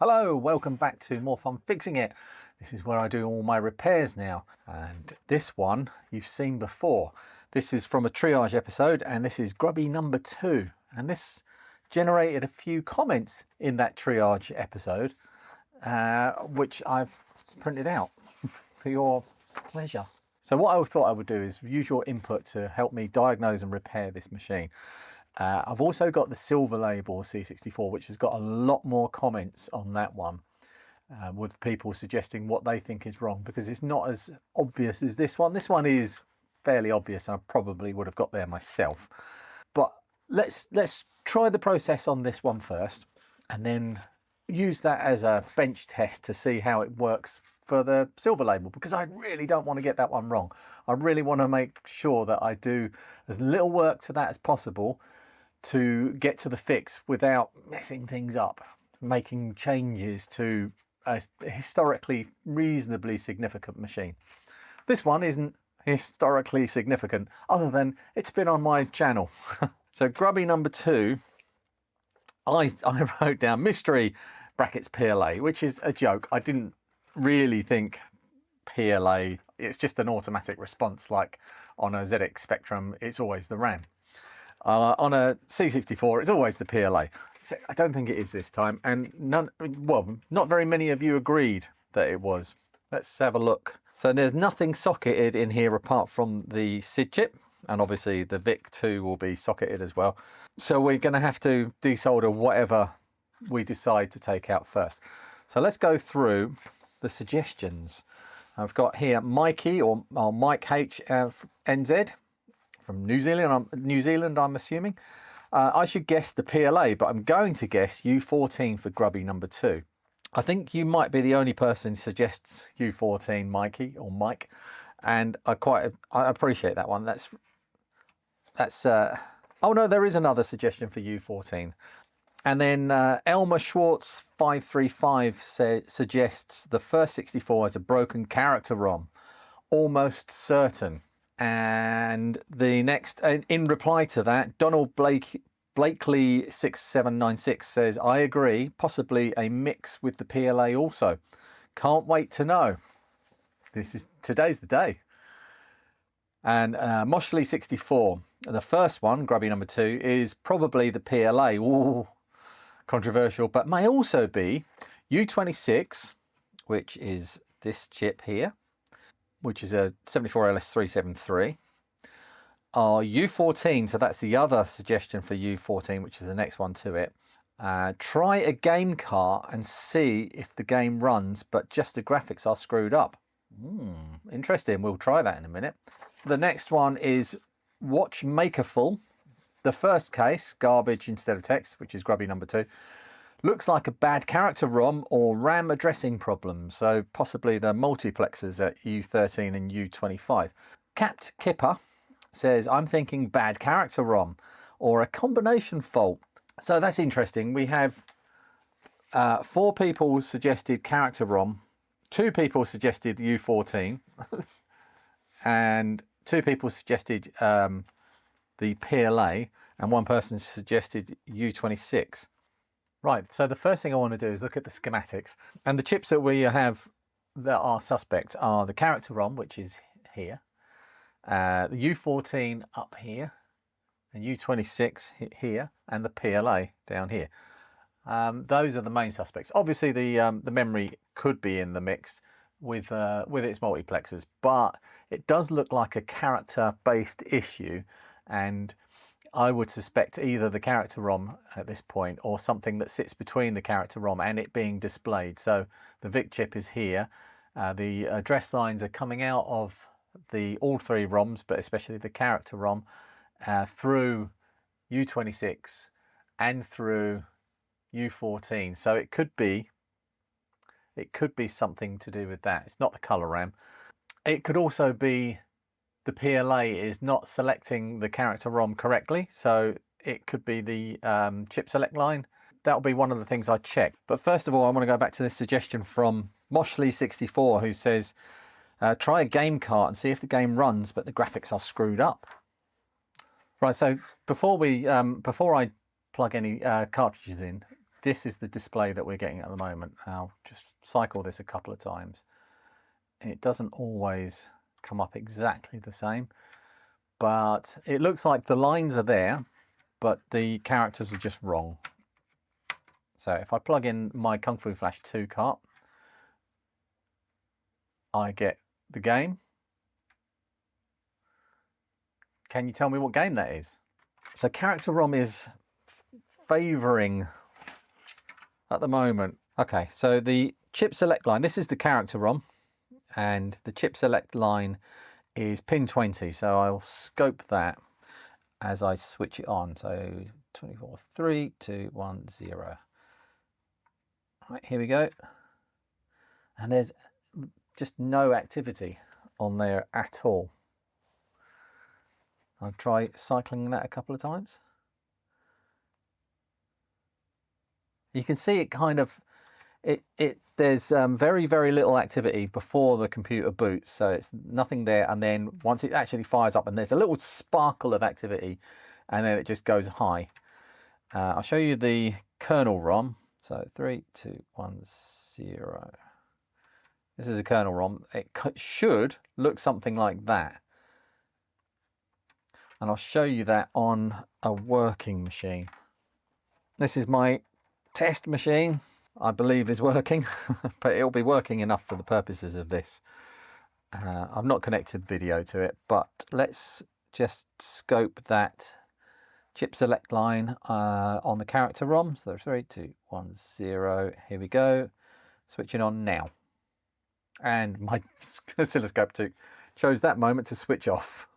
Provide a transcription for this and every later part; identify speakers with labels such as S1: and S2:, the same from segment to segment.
S1: Hello, welcome back to More Fun Fixing It. This is where I do all my repairs now. And this one you've seen before. This is from a Triage episode and this is Grubby number 2. And this generated a few comments in that Triage episode, which I've printed out for your pleasure. So what I thought I would do is use your input to help me diagnose and repair this machine. I've also got the silver label C64, which has got a lot more comments on that one, with people suggesting what they think is wrong, because it's not as obvious as this one. This one is fairly obvious and I probably would have got there myself. But let's try the process on this one first and then use that as a bench test to see how it works for the silver label, because I really don't want to get that one wrong. I really want to make sure that I do as little work to that as possible to get to the fix without messing things up, making changes to a historically reasonably significant machine. This one isn't historically significant other than it's been on my channel. So Grubby number 2, I wrote down mystery brackets PLA, which is a joke. I didn't really think PLA, it's just an automatic response, like on a ZX Spectrum it's always the RAM. On a C64 it's always the PLA. So I don't think it is this time, and not very many of you agreed that it was. Let's have a look. So there's nothing socketed in here apart from the SID chip, and obviously the VIC2 will be socketed as well. So we're going to have to desolder whatever we decide to take out first. So let's go through the suggestions. I've got here Mikey or Mike H NZ from New Zealand, I'm assuming. I should guess the PLA, but I'm going to guess U14 for Grubby number 2. I think you might be the only person who suggests U14, Mikey or Mike, and I appreciate that one. Oh no, there is another suggestion for U14. And then Elmer Schwartz 535 suggests the first 64 has a broken character ROM, almost certain. And the next, in reply to that, Donald Blakely 6796 says, I agree, possibly a mix with the PLA also. Can't wait to know. Today's the day. And Moshley 64, the first one, Grubby number 2, is probably the PLA. Ooh, controversial, but may also be U26, which is this chip here, which is a 74LS373, or U14, so that's the other suggestion for U14, which is the next one to it. Try a game cart and see if the game runs, but just the graphics are screwed up. Interesting, we'll try that in a minute. The next one is Watch Makerful. The first case, garbage instead of text, which is Grubby number 2, looks like a bad character ROM or RAM addressing problem, so possibly the multiplexers at U13 and U25. Capped Kipper says, I'm thinking bad character ROM or a combination fault. So that's interesting. We have 4 people suggested character ROM, 2 people suggested U14, and 2 people suggested the PLA, and 1 person suggested U26. Right, so the first thing I want to do is look at the schematics. And the chips that we have that are suspect are the character ROM, which is here, the U14 up here, and U26 here, and the PLA down here. Those are the main suspects. Obviously the memory could be in the mix with its multiplexers, but it does look like a character-based issue, and I would suspect either the character ROM at this point or something that sits between the character ROM and it being displayed. So the VIC chip is here. The address lines are coming out of all 3 ROMs, but especially the character ROM, through U26 and through U14. So it could be something to do with that. It's not the color RAM. It could also be the PLA is not selecting the character ROM correctly, so it could be the chip select line. That'll be one of the things I check. But first of all, I want to go back to this suggestion from Moshley64, who says, try a game cart and see if the game runs, but the graphics are screwed up. Right, so before I plug any cartridges in, this is the display that we're getting at the moment. I'll just cycle this a couple of times. It doesn't always come up exactly the same, but it looks like the lines are there, but the characters are just wrong. So if I plug in my Kung Fu Flash 2 cart, I get the game. Can you tell me what game that is? So character ROM is favouring at the moment. Okay, so the chip select line, this is the character ROM, and the chip select line is pin 20. So I'll scope that as I switch it on. So 24, 3, 2, 1, 0. Right, here we go. And there's just no activity on there at all. I'll try cycling that a couple of times. You can see it kind of, there's very, very little activity before the computer boots. So it's nothing there. And then once it actually fires up and there's a little sparkle of activity, and then it just goes high. I'll show you the kernel ROM. So 3, 2, 1, 0. This is a kernel ROM. It should look something like that. And I'll show you that on a working machine. This is my test machine. I believe is working, but it'll be working enough for the purposes of this. I've not connected video to it, but let's just scope that chip select line on the character ROM. So 3, 2, 1, 0. Here we go. Switching on now. And my oscilloscope chose that moment to switch off.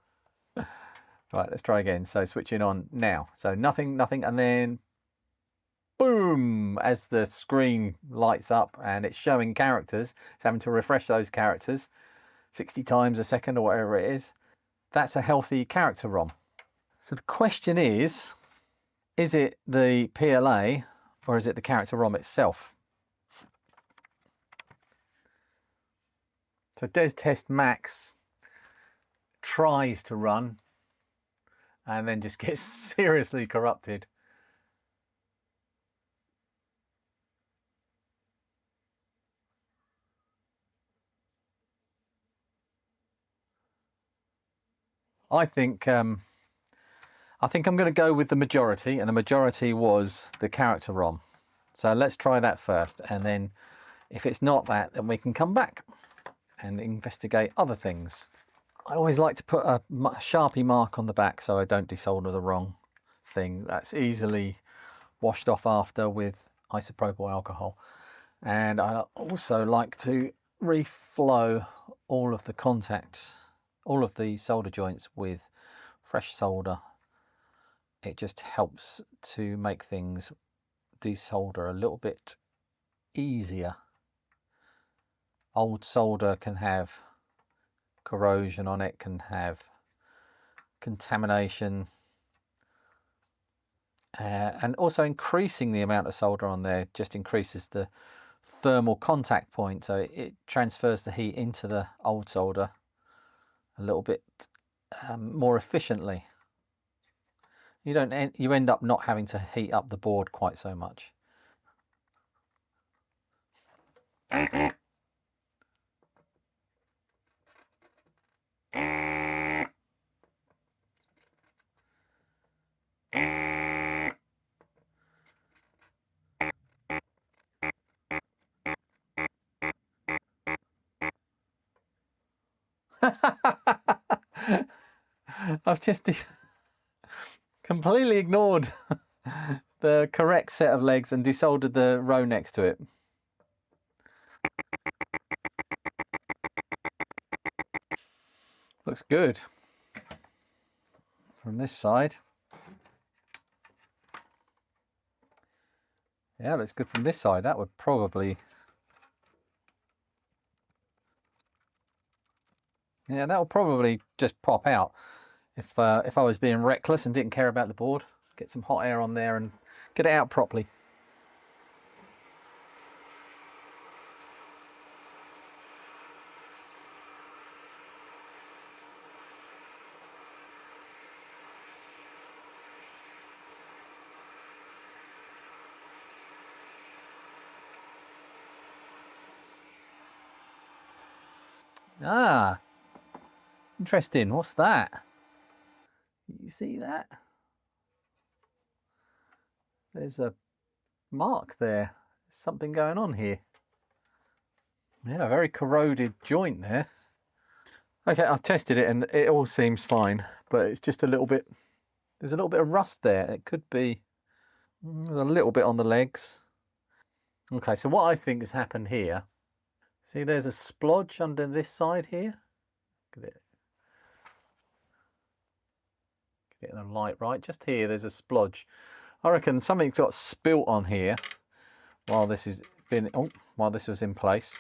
S1: Right, let's try again. So switching on now. So nothing, and then boom, as the screen lights up and it's showing characters. It's having to refresh those characters 60 times a second or whatever it is. That's a healthy character ROM. So the question is it the PLA or is it the character ROM itself? So Des Test Max tries to run and then just gets seriously corrupted. I think I'm going to go with the majority, and the majority was the character ROM. So let's try that first, and then if it's not that, then we can come back and investigate other things. I always like to put a Sharpie mark on the back so I don't desolder the wrong thing. That's easily washed off after with isopropyl alcohol. And I also like to reflow all of the contacts, all of the solder joints with fresh solder. It just helps to make things desolder a little bit easier. Old solder can have corrosion on it, can have contamination, and also increasing the amount of solder on there just increases the thermal contact point, so it transfers the heat into the old solder a little bit more efficiently. You end up not having to heat up the board quite so much. I've just completely ignored the correct set of legs and desoldered the row next to it. Looks good from this side. Yeah, looks good from this side. That would probably... yeah, that will probably just pop out if I was being reckless and didn't care about the board. Get some hot air on there and get it out properly. Ah, interesting. What's that? You see that? There's a mark there. There's something going on here. Yeah, very corroded joint there. Okay, I've tested it and it all seems fine, but it's just a little bit, there's a little bit of rust there. It could be a little bit on the legs. Okay, so what I think has happened here, see there's a splodge under this side here. Get the light right. Just here, there's a splodge. I reckon something's got spilt on here while this was in place,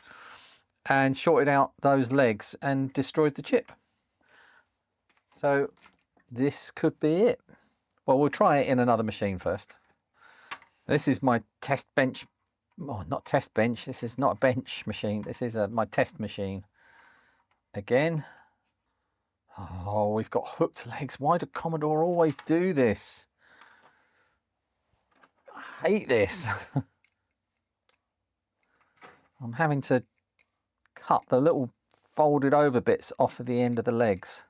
S1: and shorted out those legs and destroyed the chip. So this could be it. Well, we'll try it in another machine first. This is my test bench. Oh, not test bench. This is not a bench machine. This is my test machine. Again. Oh, we've got hooked legs. Why do Commodore always do this? I hate this. I'm having to cut the little folded over bits off of the end of the legs.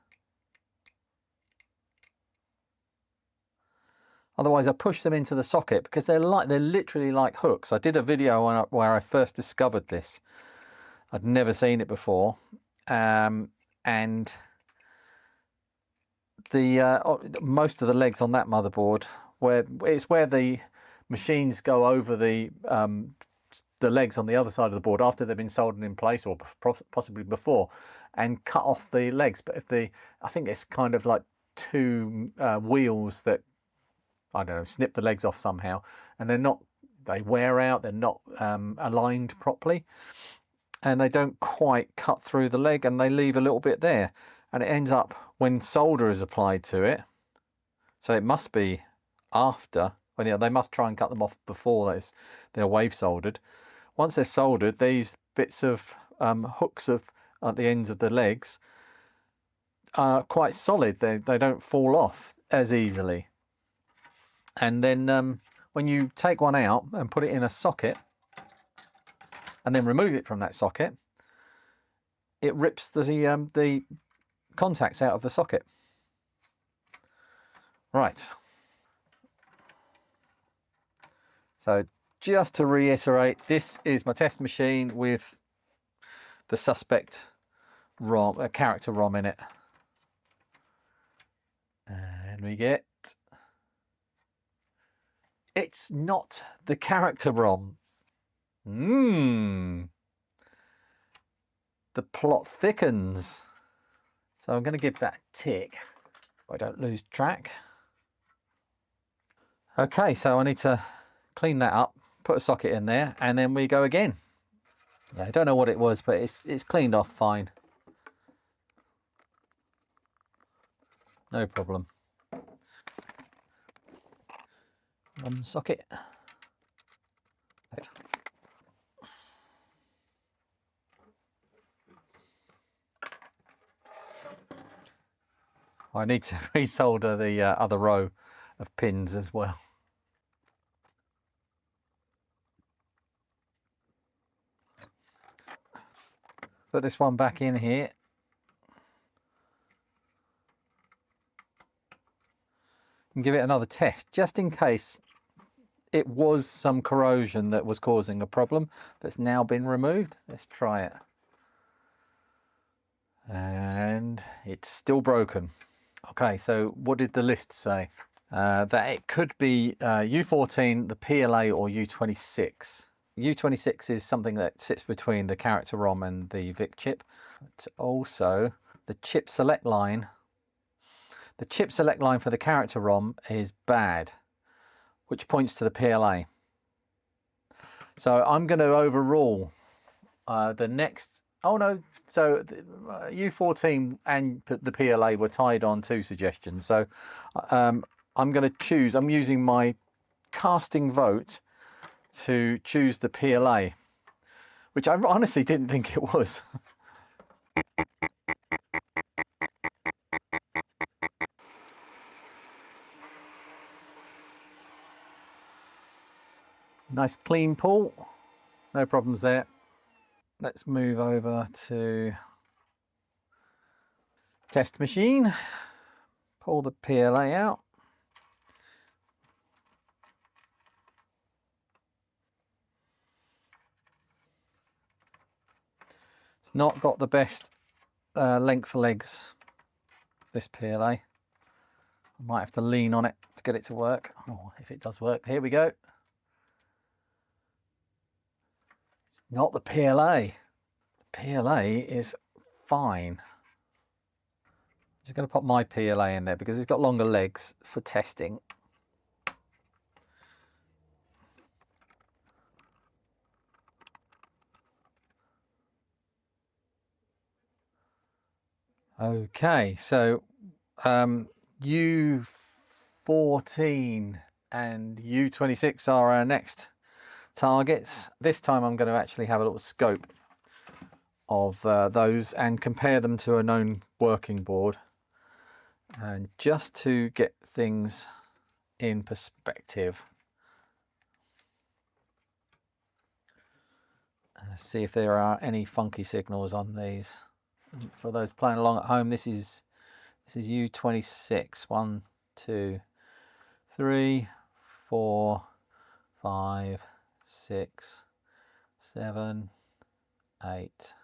S1: Otherwise I push them into the socket because they're literally like hooks. I did a video where I first discovered this. I'd never seen it before. And the most of the legs on that motherboard, where the machines go over the legs on the other side of the board after they've been soldered in place, or possibly before, and cut off the legs. But I think it's kind of like two wheels that, I don't know, snip the legs off somehow, and they wear out, they're not aligned properly, and they don't quite cut through the leg, and they leave a little bit there, and it ends up when solder is applied to it. So it must be after, well, yeah, they must try and cut them off before they're wave soldered. Once they're soldered, these bits of hooks at the ends of the legs are quite solid. They don't fall off as easily. And then when you take one out and put it in a socket and then remove it from that socket, it rips the contacts out of the socket. Right. So just to reiterate, this is my test machine with the suspect ROM, a character ROM in it. And we get, it's not the character ROM. The plot thickens. So I'm going to give that a tick so I don't lose track. Okay, so I need to clean that up, put a socket in there, and then we go again. Yeah, I don't know what it was, but it's cleaned off fine. No problem. Socket. Right. I need to resolder the other row of pins as well. Put this one back in here. And give it another test, just in case it was some corrosion that was causing a problem that's now been removed. Let's try it. And it's still broken. Okay, so what did the list say? That it could be U14, the PLA, or U26. U26 is something that sits between the character ROM and the VIC chip. But also, the chip select line. The chip select line for the character ROM is bad, which points to the PLA. So I'm going to overrule the next. Oh no, so U14 and the PLA were tied on two suggestions. So I'm going to choose, I'm using my casting vote to choose the PLA, which I honestly didn't think it was. Nice clean pull, no problems there. Let's move over to test machine, pull the PLA out. It's not got the best length of legs, this PLA. I might have to lean on it to get it to work. Oh, if it does work, here we go. It's not the PLA. The PLA is fine. I'm just going to put my PLA in there because it's got longer legs for testing. Okay, so U14 and U26 are our next targets. This time I'm going to actually have a little scope of those and compare them to a known working board, and just to get things in perspective. See if there are any funky signals on these. For those playing along at home, this is U26. 1, 2, 3, 4, 5, 6, 7, 8,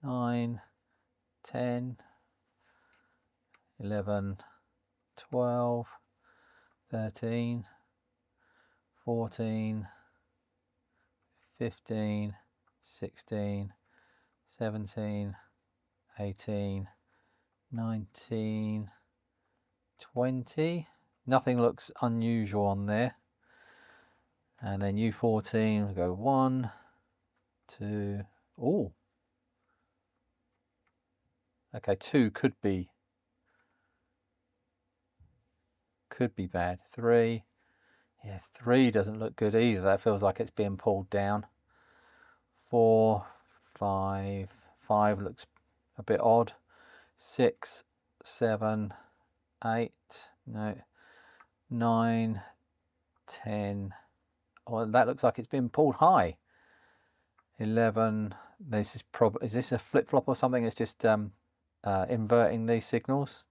S1: 9, 10, 11, 12, 13, 14, 15, 16, 17, 18, 19, 20. Nothing looks unusual on there. And then U14, we'll go 1, 2, oh. Okay, 2 could be bad. 3, yeah, 3 doesn't look good either. That feels like it's being pulled down. 4, 5 looks a bit odd. 6, 7, 8, no, 9, 10. Oh, that looks like it's been pulled high. 11. This is probably, is this a flip flop or something? It's just inverting these signals.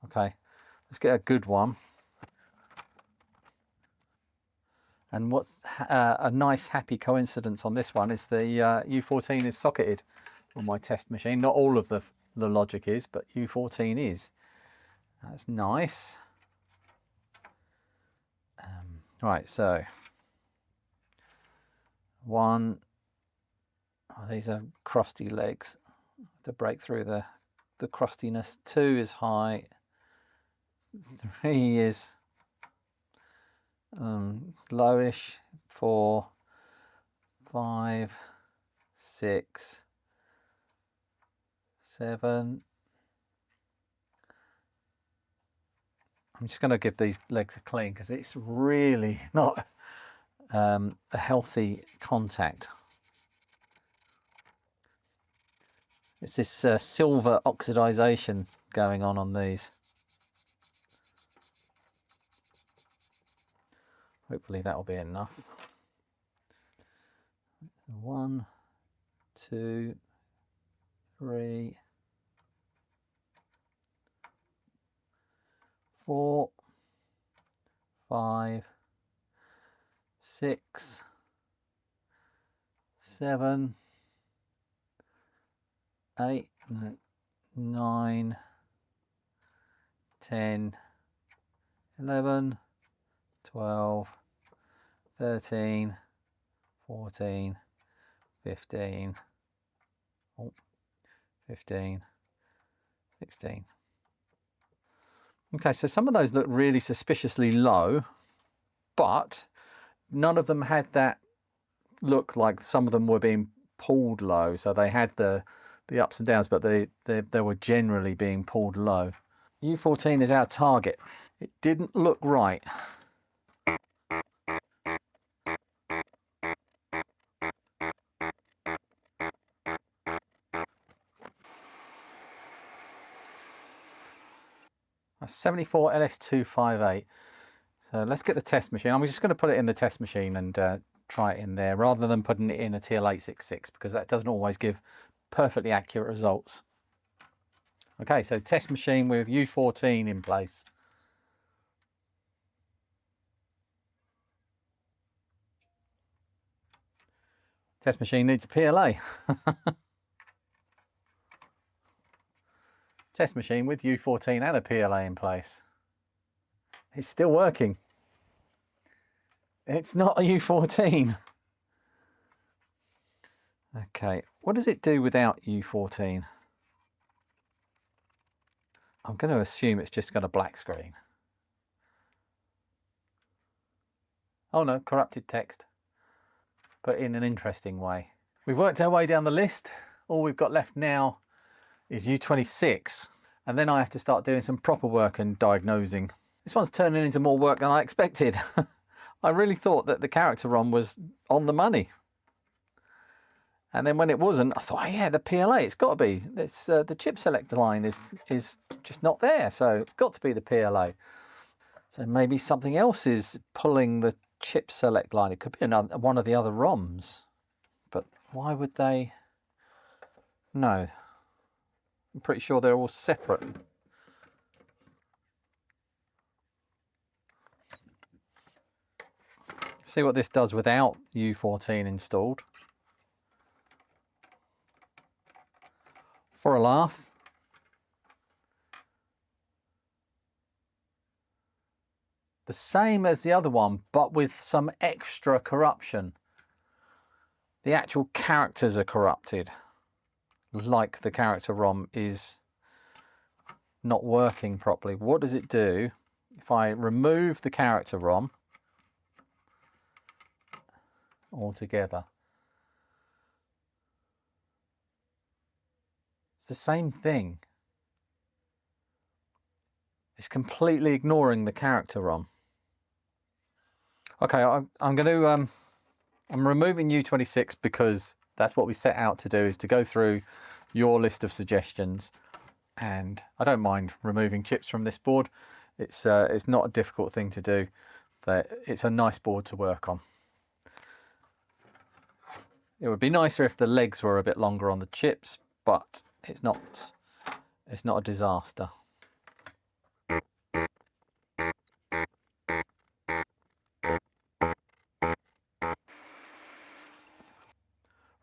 S1: Okay, let's get a good one. And what's a nice happy coincidence on this one is the U14 is socketed on my test machine. Not all of the logic is, but U14 is. That's nice. Right, so 1. Oh, these are crusty legs to break through the crustiness. 2 is high. 3 is lowish. 4, 5, 6, 7. I'm just going to give these legs a clean because it's really not a healthy contact. It's this silver oxidization going on these. Hopefully that will be enough. 1, 2, 3, 4, 5, 6, 7, 8, 9, 10, 11, 12, 13, 14, 15, 15, 16. Okay, so some of those look really suspiciously low, but none of them had that look like some of them were being pulled low. So they had the ups and downs, but they were generally being pulled low. U14 is our target. It didn't look right. A 74 LS258. So let's get the test machine. I'm just going to put it in the test machine and try it in there rather than putting it in a TL866 because that doesn't always give perfectly accurate results. Okay, so test machine with U14 in place. Test machine needs a PLA. Test machine with U14 and a PLA in place. It's still working. It's not a U14. Okay, what does it do without U14? I'm going to assume it's just got a black screen. Oh no, corrupted text, but in an interesting way. We've worked our way down the list. All we've got left now is U26, and then I have to start doing some proper work and diagnosing. This one's turning into more work than I expected. I really thought that the character ROM was on the money. And then when it wasn't, I thought, oh yeah, the PLA, it's got to be. It's, the chip select line is just not there, so it's got to be the PLA. So maybe something else is pulling the chip select line. It could be another, one of the other ROMs. But why would they? No. I'm pretty sure they're all separate. See what this does without U14 installed. For a laugh. The same as the other one, but with some extra corruption. The actual characters are corrupted, like the character ROM is not working properly. What does it do if I remove the character ROM altogether? It's the same thing. It's completely ignoring the character ROM. Okay, I'm going to I'm removing U26 because that's what we set out to do, is to go through your list of suggestions, and I don't mind removing chips from this board. It's not a difficult thing to do. It's a nice board to work on. It would be nicer if the legs were a bit longer on the chips, but it's not a disaster.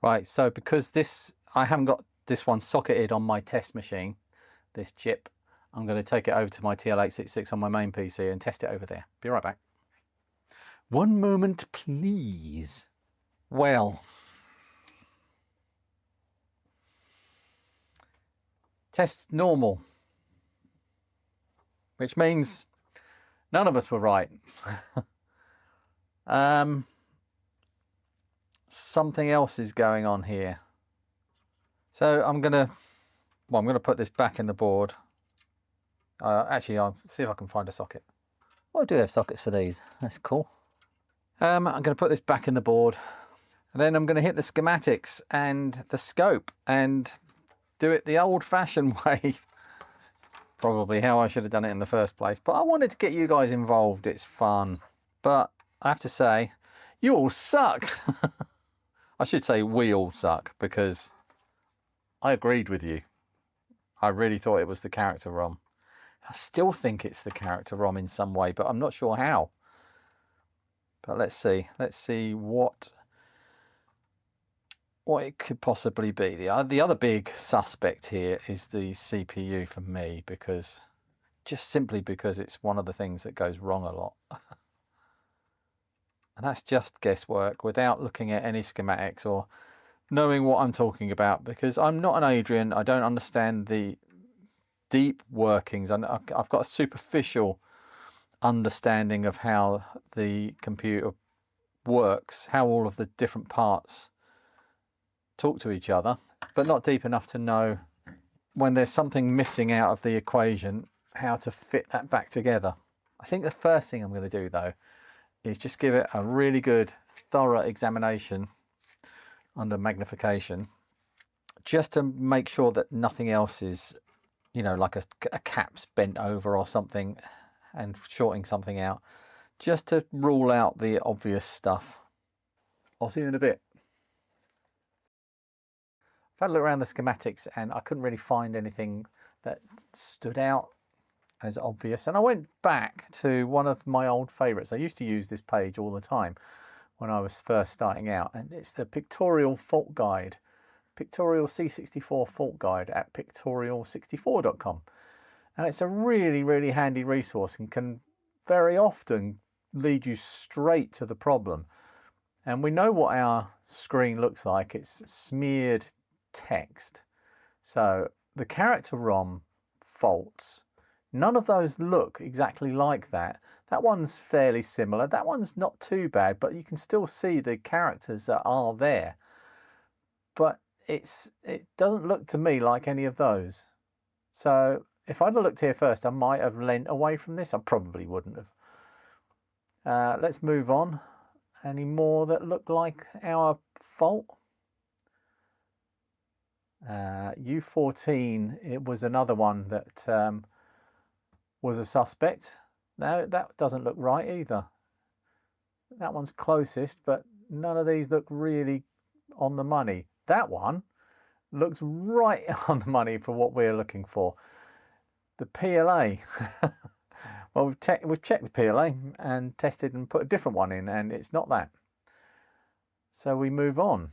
S1: Right, so because I haven't got this one socketed on my test machine, this chip, I'm going to take it over to my TL866 on my main PC and test it over there. Be right back. One moment, please. Well, test normal, which means none of us were right. Something else is going on here. So I'm gonna put this back in the board. Actually, I'll see if I can find a socket. Oh, I do have sockets for these. That's cool. I'm gonna put this back in the board, and then I'm gonna hit the schematics and the scope and do it the old-fashioned way. Probably how I should have done it in the first place, but I wanted to get you guys involved. It's fun. But I have to say, you all suck. I should say we all suck, because I agreed with you. I really thought it was the character ROM. I still think it's the character ROM in some way, but I'm not sure how. But let's see. Let's see what it could possibly be. The other big suspect here is the CPU for me, because just simply because it's one of the things that goes wrong a lot. And that's just guesswork without looking at any schematics or knowing what I'm talking about, because I'm not an Adrian. I don't understand the deep workings. I've got a superficial understanding of how the computer works, how all of the different parts talk to each other, but not deep enough to know when there's something missing out of the equation, how to fit that back together. I think the first thing I'm going to do, though, is just give it a really good, thorough examination under magnification, just to make sure that nothing else is, you know, like a cap's bent over or something and shorting something out, just to rule out the obvious stuff. I'll see you in a bit. I've had a look around the schematics and I couldn't really find anything that stood out as obvious. And I went back to one of my old favorites. I used to use this page all the time when I was first starting out, and it's the pictorial fault guide, pictorial C64 fault guide at pictorial64.com. And it's a really, really handy resource and can very often lead you straight to the problem. And we know what our screen looks like. It's smeared text. So the character ROM faults, none of those look exactly like that. That one's fairly similar. That one's not too bad, but you can still see the characters that are there. But it doesn't look to me like any of those. So if I'd have looked here first, I might have leant away from this. I probably wouldn't have. Let's move on. Any more that look like our fault? U14, it was another one that was a suspect. No, that doesn't look right either. That one's closest, but none of these look really on the money. That one looks right on the money for what we're looking for. The PLA. Well, we've checked the PLA and tested and put a different one in, and it's not that. So we move on.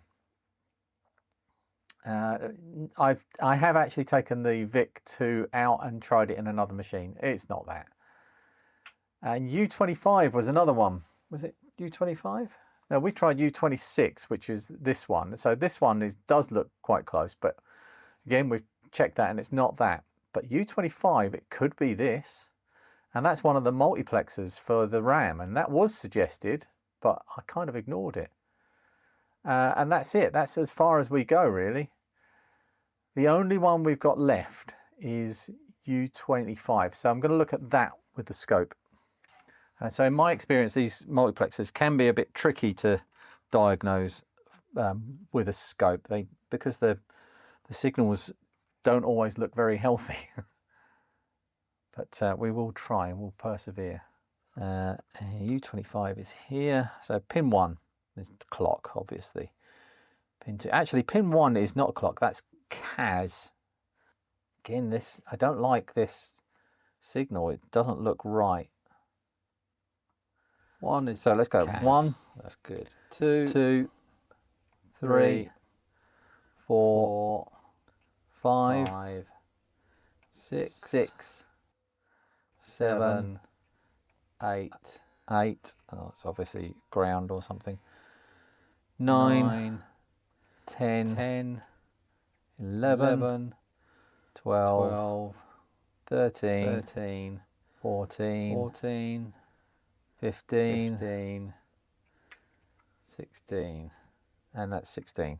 S1: I have actually taken the VIC2 out and tried it in another machine. It's not that. And U25 was another one. Was it U25? No, we tried U26, which is this one. So this one does look quite close, but again, we've checked that and it's not that. But U25, it could be this. And that's one of the multiplexers for the RAM. And that was suggested, but I kind of ignored it. And that's it. That's as far as we go, really. The only one we've got left is U25. So I'm going to look at that with the scope. So in my experience, these multiplexers can be a bit tricky to diagnose with a scope. Because the signals don't always look very healthy. But we will try and we'll persevere. U25 is here. So pin 1 is the clock, obviously. Pin 2. Actually, pin 1 is not a clock. That's CAS. Again, I don't like this signal. It doesn't look right. 1 is. So let's go. CAS. 1. That's good. 2, 3, 4, 5, 6, 7, 8. Oh, it's obviously ground or something. 9, 10, 11, 12, 13, 14, 15, 16, and that's 16.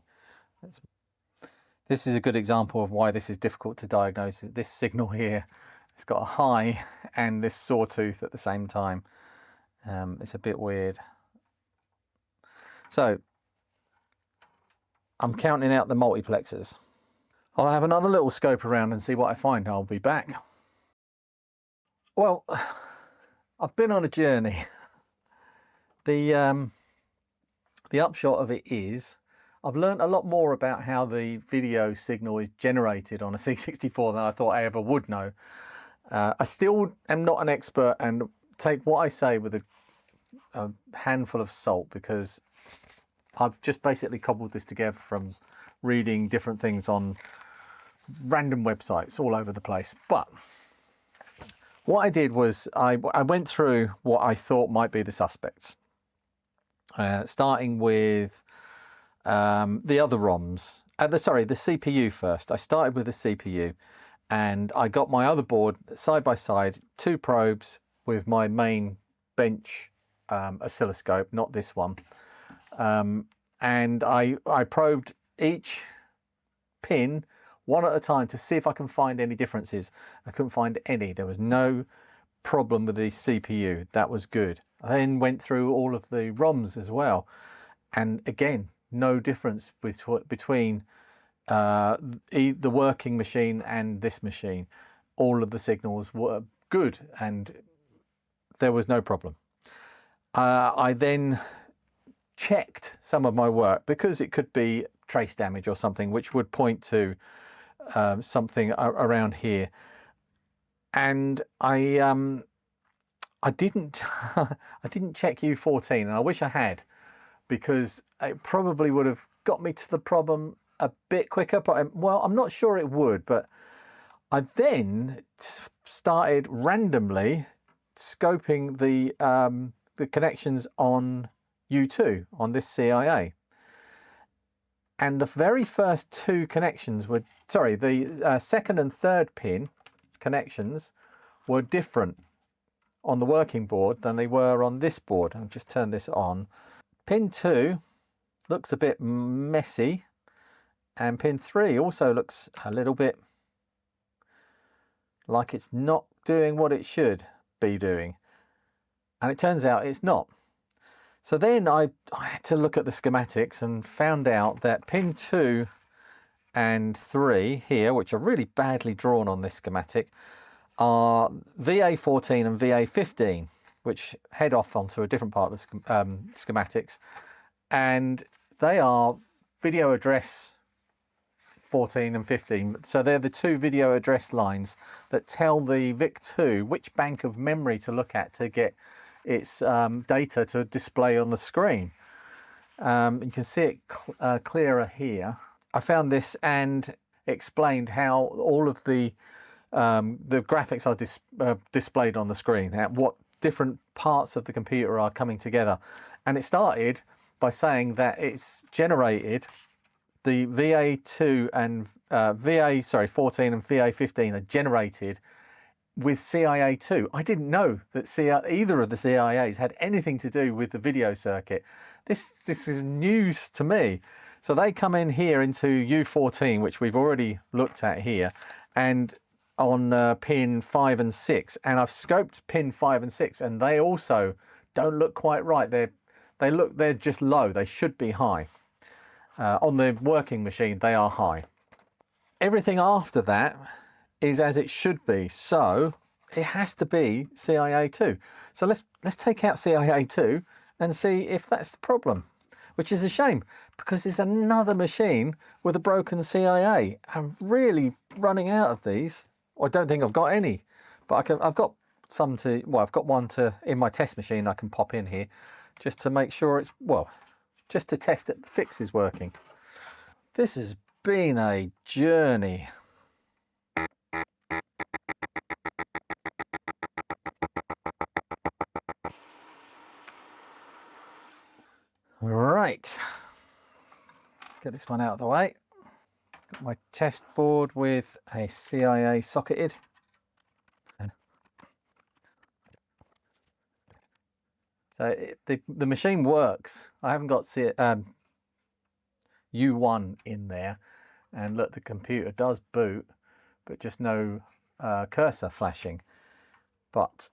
S1: This is a good example of why this is difficult to diagnose. This signal here, it's got a high and this sawtooth at the same time. It's a bit weird. So I'm counting out the multiplexers. I'll have another little scope around and see what I find. I'll be back. Well, I've been on a journey. The upshot of it is I've learned a lot more about how the video signal is generated on a C64 than I thought I ever would know. I still am not an expert and take what I say with a handful of salt, because I've just basically cobbled this together from reading different things on random websites all over the place. But what I did was I went through what I thought might be the suspects, starting with the other ROMs. The CPU first. I started with the CPU, and I got my other board side by side, 2 probes with my main bench oscilloscope, not this one. And I probed each pin one at a time to see if I can find any differences. I couldn't find any. There was no problem with the CPU. That was good. I then went through all of the ROMs as well. And again, no difference between the working machine and this machine. All of the signals were good and there was no problem. I then checked some of my work because it could be trace damage or something, which would point to something around here. And I didn't I didn't check U14, and I wish I had, because it probably would have got me to the problem a bit quicker. But well, I'm not sure it would. But I then started randomly scoping the connections on U2 on this CIA, and the very first two connections were, sorry, the second and third pin connections were different on the working board than they were on this board. I'll just turn this on. Pin 2 looks a bit messy, and pin 3 also looks a little bit like it's not doing what it should be doing, and it turns out it's not. So then I had to look at the schematics and found out that pin 2 and 3 here, which are really badly drawn on this schematic, are VA14 and VA15, which head off onto a different part of the schematics, and they are video address 14 and 15. So they're the two video address lines that tell the VIC2 which bank of memory to look at to get its data to display on the screen. You can see it clearer here. I found this and explained how all of the graphics are displayed on the screen, what different parts of the computer are coming together. And it started by saying that it's generated the VA2 and VA14 and VA15 are generated with CIA2. I didn't know that either of the CIAs had anything to do with the video circuit. This is news to me. So they come in here into U14, which we've already looked at here, and on pin 5 and 6. And I've scoped pin 5 and 6, and they also don't look quite right. They're just low. They should be high. On the working machine, they are high. Everything after that is as it should be, so it has to be CIA2. So let's take out CIA2 and see if that's the problem, which is a shame because it's another machine with a broken CIA. I'm really running out of these. I don't think I've got any, but I've got some to, well, I've got one in my test machine I can pop in here just to make sure it's, well, just to test that the fix is working. This has been a journey. All right, let's get this one out of the way. Got my test board with a CIA socketed. So the machine works. I haven't got U1 in there, and look, the computer does boot, but just no cursor flashing. But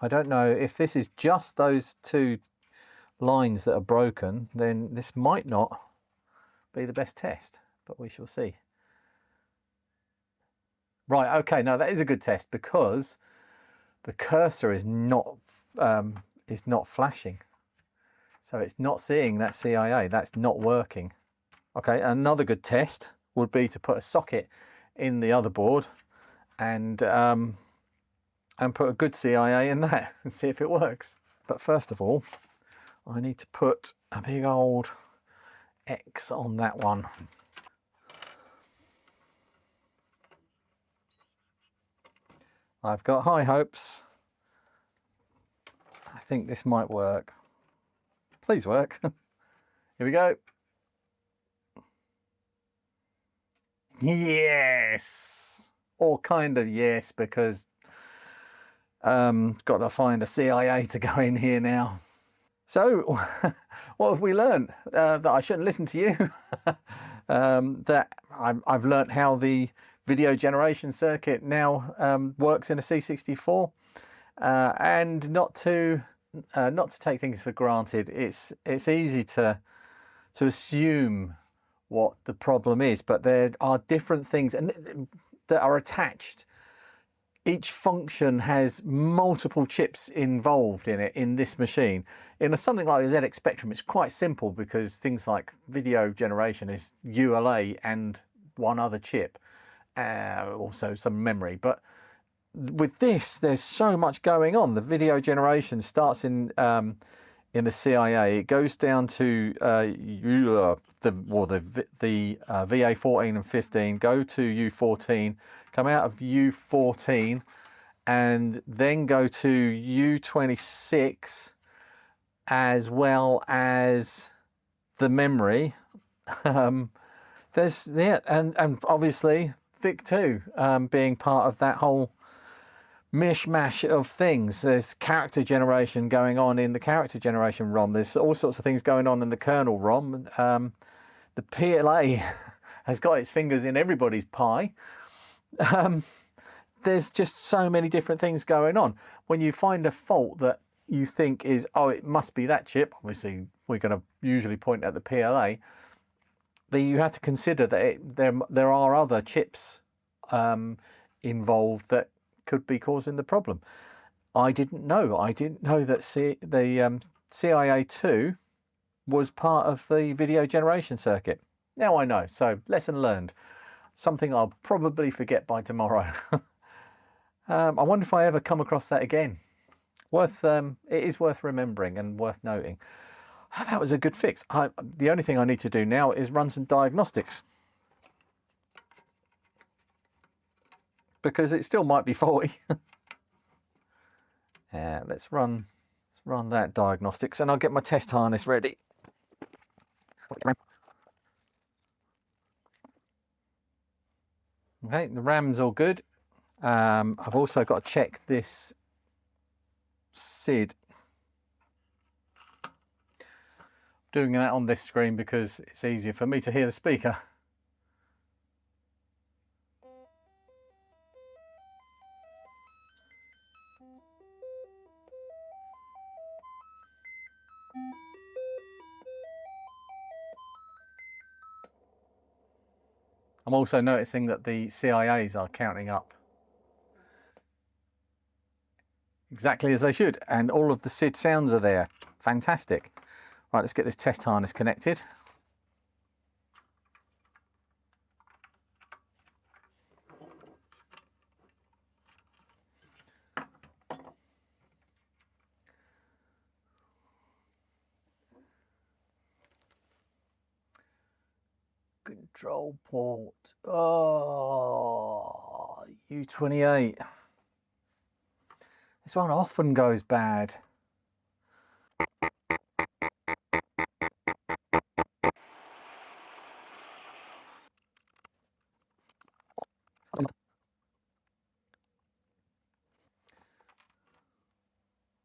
S1: I don't know if this is just those two lines that are broken, then this might not be the best test, but we shall see. Right, okay, now that is a good test because the cursor is not flashing. So it's not seeing that CIA, that's not working. Okay, another good test would be to put a socket in the other board and put a good CIA in that and see if it works. But first of all, I need to put a big old X on that one. I've got high hopes. I think this might work. Please work. Here we go. Yes! Or kind of yes, because got to find a CIA to go in here now. So, what have we learned? That I shouldn't listen to you. That I've learned how the video generation circuit now works in a C64, and not to take things for granted. It's easy to assume what the problem is, but there are different things and that are attached each function has multiple chips involved in it in this machine. In something like the ZX Spectrum, it's quite simple because things like video generation is ULA and one other chip, also some memory. But with this, there's so much going on. The video generation starts in the CIA. It goes down to the VA14 and 15, go to U14, come out of U14, and then go to U26, as well as the memory. There's and obviously VIC2 being part of that whole mishmash of things. There's character generation going on in the character generation ROM. There's all sorts of things going on in the kernel ROM. The PLA has got its fingers in everybody's pie. There's just so many different things going on. When you find a fault that you think is, oh, it must be that chip, obviously we're going to usually point at the PLA, then you have to consider that there are other chips involved that could be causing the problem. I didn't know. I didn't know that the CIA2 was part of the video generation circuit. Now I know. So lesson learned. Something I'll probably forget by tomorrow. I wonder if I ever come across that again. It is worth remembering and worth noting. That was a good fix. The only thing I need to do now is run some diagnostics, because it still might be faulty. Let's run that diagnostics, and I'll get my test harness ready. Okay, the RAM's all good. I've also got to check this SID. Doing that on this screen because it's easier for me to hear the speaker. I'm also noticing that the CIAs are counting up exactly as they should, and all of the SID sounds are there. Fantastic. Right, let's get this test harness connected. Control port. Oh, U28. This one often goes bad.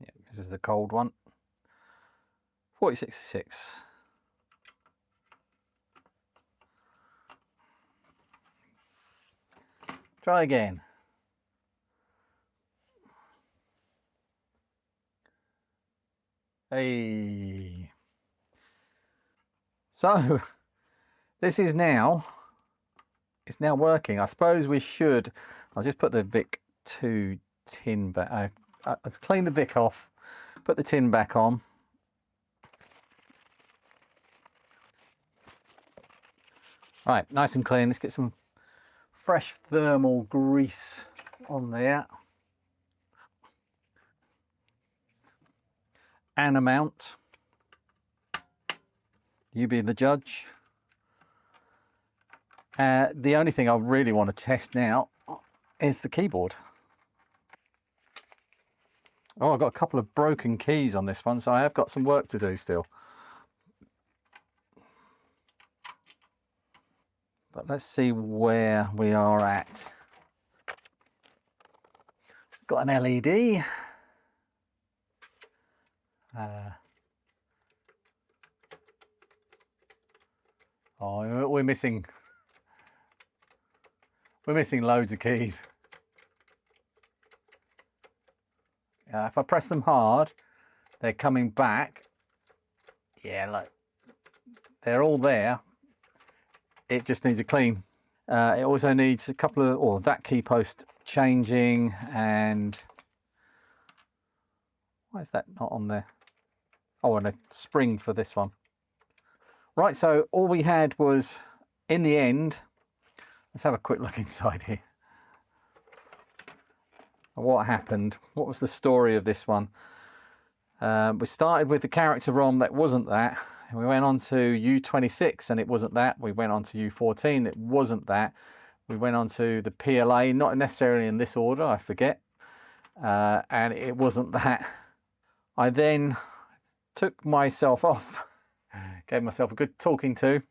S1: Yeah, this is the cold one. 4066. Try again. Hey. So this is now, it's now working. I suppose we should, I'll just put the VIC2 tin back. Let's clean the VIC off, put the tin back on. Right, nice and clean. Let's get some fresh thermal grease on there. An amount. You be the judge. The only thing I really want to test now is the keyboard. Oh, I've got a couple of broken keys on this one, so I have got some work to do still. But let's see where we are at. Got an LED. Oh, we're missing loads of keys. If I press them hard, they're coming back. Yeah, look, they're all there. It just needs a clean. It also needs a couple of, or that key post changing, and why is that not on there? Oh, and a spring for this one. Right, so all we had was, in the end, let's have a quick look inside here. What happened? What was the story of this one? We started with the character ROM that wasn't that. We went on to U26 and it wasn't that. We went on to U14, it wasn't that. We went on to the PLA, not necessarily in this order, I forget. And it wasn't that. I then took myself off, gave myself a good talking to,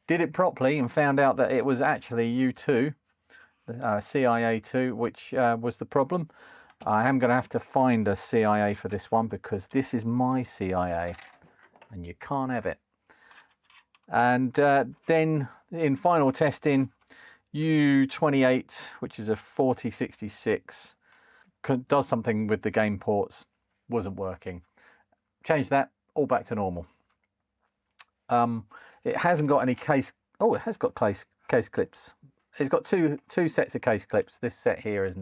S1: did it properly and found out that it was actually U2, CIA2, which was the problem. I am going to have to find a CIA for this one because this is my CIA and you can't have it. And then in final testing, U28, which is a 4066, does something with the game ports, wasn't working. Change that, all back to normal. It hasn't got any case, oh, it has got case clips. It's got two sets of case clips. This set here is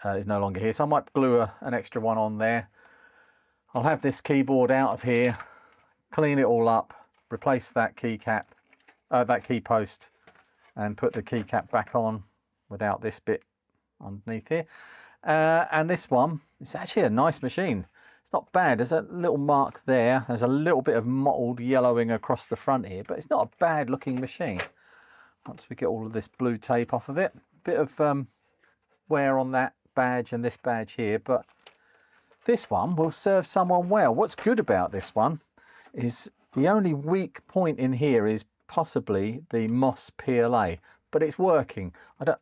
S1: no longer here, so I might glue an extra one on there. I'll have this keyboard out of here, clean it all up, replace that keycap, that key post, and put the keycap back on without this bit underneath here. And this one, it's actually a nice machine. It's not bad. There's a little mark there. There's a little bit of mottled yellowing across the front here, but it's not a bad looking machine. Once we get all of this blue tape off of it, bit of wear on that badge and this badge here, but this one will serve someone well. What's good about this one is the only weak point in here is possibly the MOS PLA, but it's working.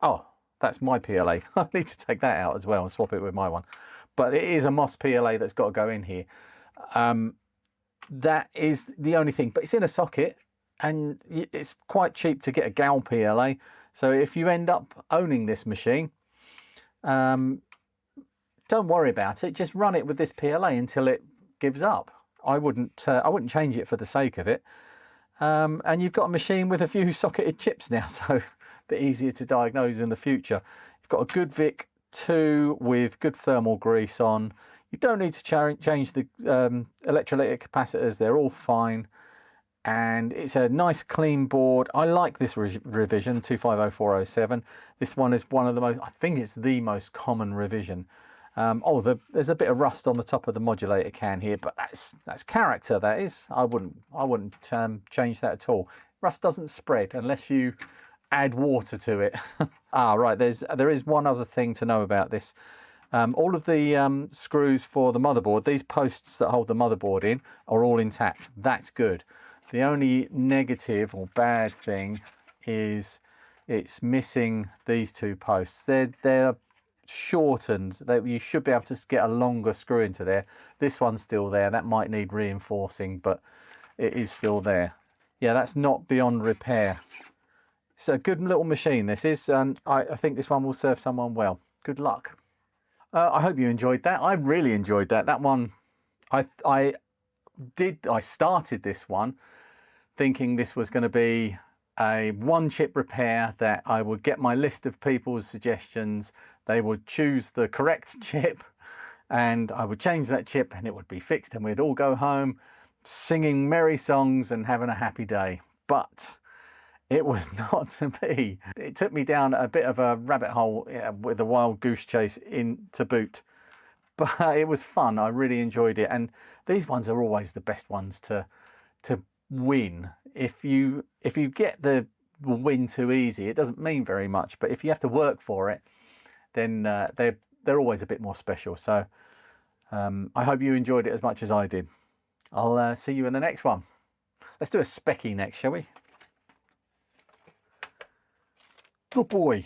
S1: Oh, that's my PLA. I need to take that out as well and swap it with my one. But it is a MOS PLA that's got to go in here. That is the only thing, but it's in a socket and it's quite cheap to get a GAL PLA. So if you end up owning this machine, don't worry about it. Just run it with this PLA until it gives up. I wouldn't change it for the sake of it. And you've got a machine with a few socketed chips now, so a bit easier to diagnose in the future. You've got a good VIC 2 with good thermal grease on. You don't need to change the electrolytic capacitors. They're all fine. And it's a nice clean board. I like this revision, 250407. This one is one of the most, I think it's the most common revision. There's a bit of rust on the top of the modulator can here, but that's character, that is. I wouldn't change that at all. Rust doesn't spread unless you add water to it. Right, there is one other thing to know about this. All of the screws for the motherboard, these posts that hold the motherboard in, are all intact. That's good. The only negative or bad thing is it's missing these two posts. They're shortened. You should be able to get a longer screw into there. This one's still there. That might need reinforcing, but it is still there. Yeah, that's not beyond repair. It's a good little machine, this is, and I think this one will serve someone well. Good luck. I hope you enjoyed that. I really enjoyed that. That one, I started this one thinking this was going to be a one chip repair, that I would get my list of people's suggestions, they would choose the correct chip, and I would change that chip and it would be fixed and we'd all go home singing merry songs and having a happy day. But it was not to be. It took me down a bit of a rabbit hole with a wild goose chase in to boot. But it was fun. I really enjoyed it. And these ones are always the best ones to win. If you get the win too easy, it doesn't mean very much. But if you have to work for it, then they're always a bit more special. So I hope you enjoyed it as much as I did. I'll see you in the next one. Let's do a specky next, shall we? Oh boy.